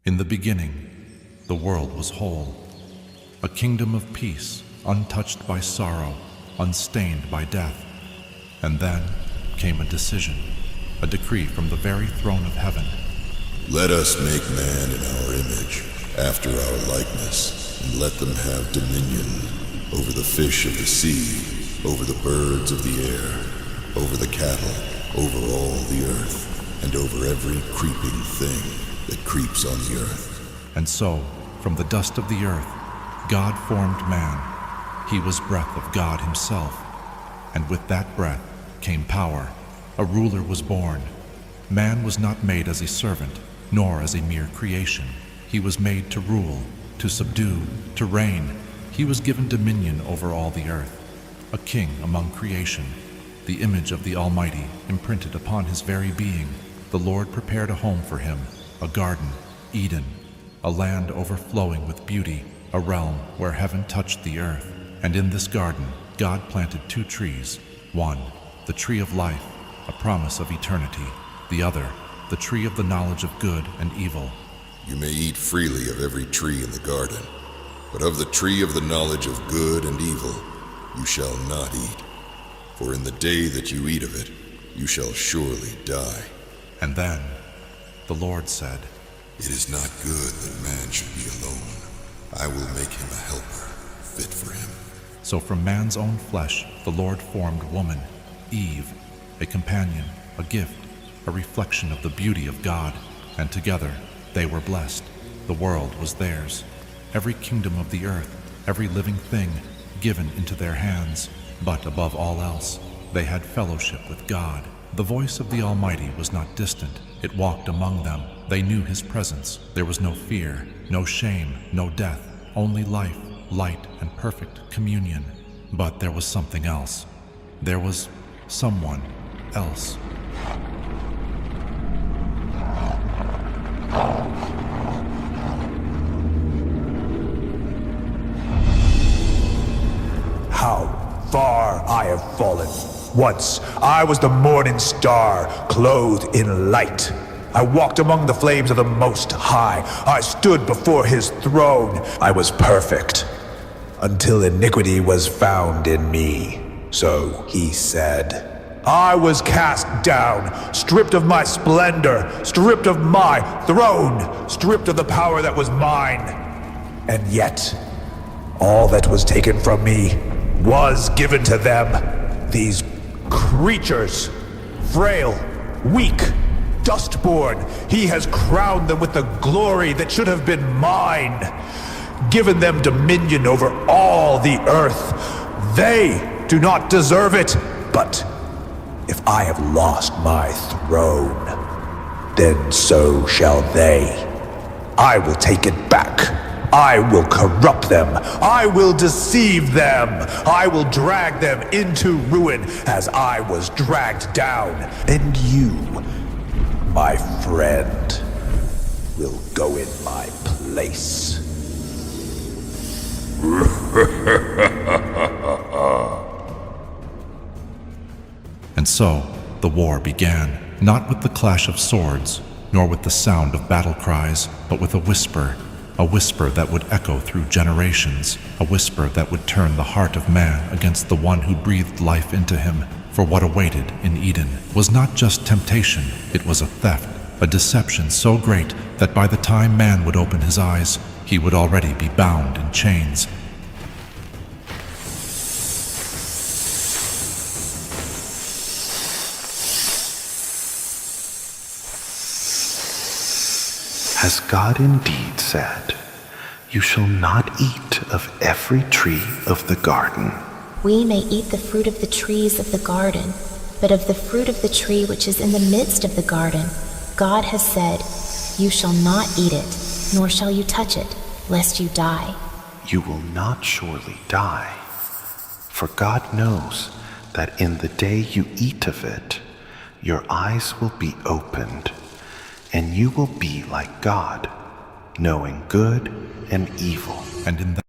In the beginning, the world was whole, a kingdom of peace, untouched by sorrow, unstained by death. And then came a decision, a decree from the very throne of heaven. Let us make man in our image, after our likeness, and let them have dominion over the fish of the sea, over the birds of the air, over the cattle, over all the earth, and over every creeping thing that creeps on the earth. And so, from the dust of the earth, God formed man. He was breath of God himself. And with that breath came power. A ruler was born. Man was not made as a servant, nor as a mere creation. He was made to rule, to subdue, to reign. He was given dominion over all the earth, a king among creation, the image of the Almighty imprinted upon his very being. The Lord prepared a home for him, a garden, Eden, a land overflowing with beauty, a realm where heaven touched the earth. And in this garden, God planted two trees. One, the tree of life, a promise of eternity. The other, the tree of the knowledge of good and evil. You may eat freely of every tree in the garden, but of the tree of the knowledge of good and evil you shall not eat. For in the day that you eat of it, you shall surely die. And then the Lord said, It is not good that man should be alone. I will make him a helper, fit for him. So from man's own flesh the Lord formed woman, Eve, a companion, a gift, a reflection of the beauty of God, and together they were blessed. The world was theirs, every kingdom of the earth, every living thing given into their hands. But above all else, they had fellowship with God. The voice of the Almighty was not distant. It walked among them. They knew His presence. There was no fear, no shame, no death, only life, light, and perfect communion. But there was something else. There was someone else. How far I have fallen. Once I was the morning star, clothed in light. I walked among the flames of the Most High. I stood before His throne. I was perfect, until iniquity was found in me. So He said, I was cast down, stripped of my splendor, stripped of my throne, stripped of the power that was mine. And yet, all that was taken from me was given to them. These creatures, frail, weak, dust-born, He has crowned them with the glory that should have been mine, given them dominion over all the earth. They do not deserve it, but if I have lost my throne, then so shall they. I will take it back. I will corrupt them. I will deceive them. I will drag them into ruin as I was dragged down. And you, my friend, will go in my place. And so the war began, not with the clash of swords, nor with the sound of battle cries, but with a whisper that would echo through generations, a whisper that would turn the heart of man against the one who breathed life into him. For what awaited in Eden was not just temptation, it was a theft, a deception so great that by the time man would open his eyes, he would already be bound in chains. Has God indeed said, You shall not eat of every tree of the garden? We may eat the fruit of the trees of the garden, but of the fruit of the tree which is in the midst of the garden, God has said, You shall not eat it, nor shall you touch it, lest you die. You will not surely die, for God knows that in the day you eat of it, your eyes will be opened, and you will be like God, knowing good and evil. And in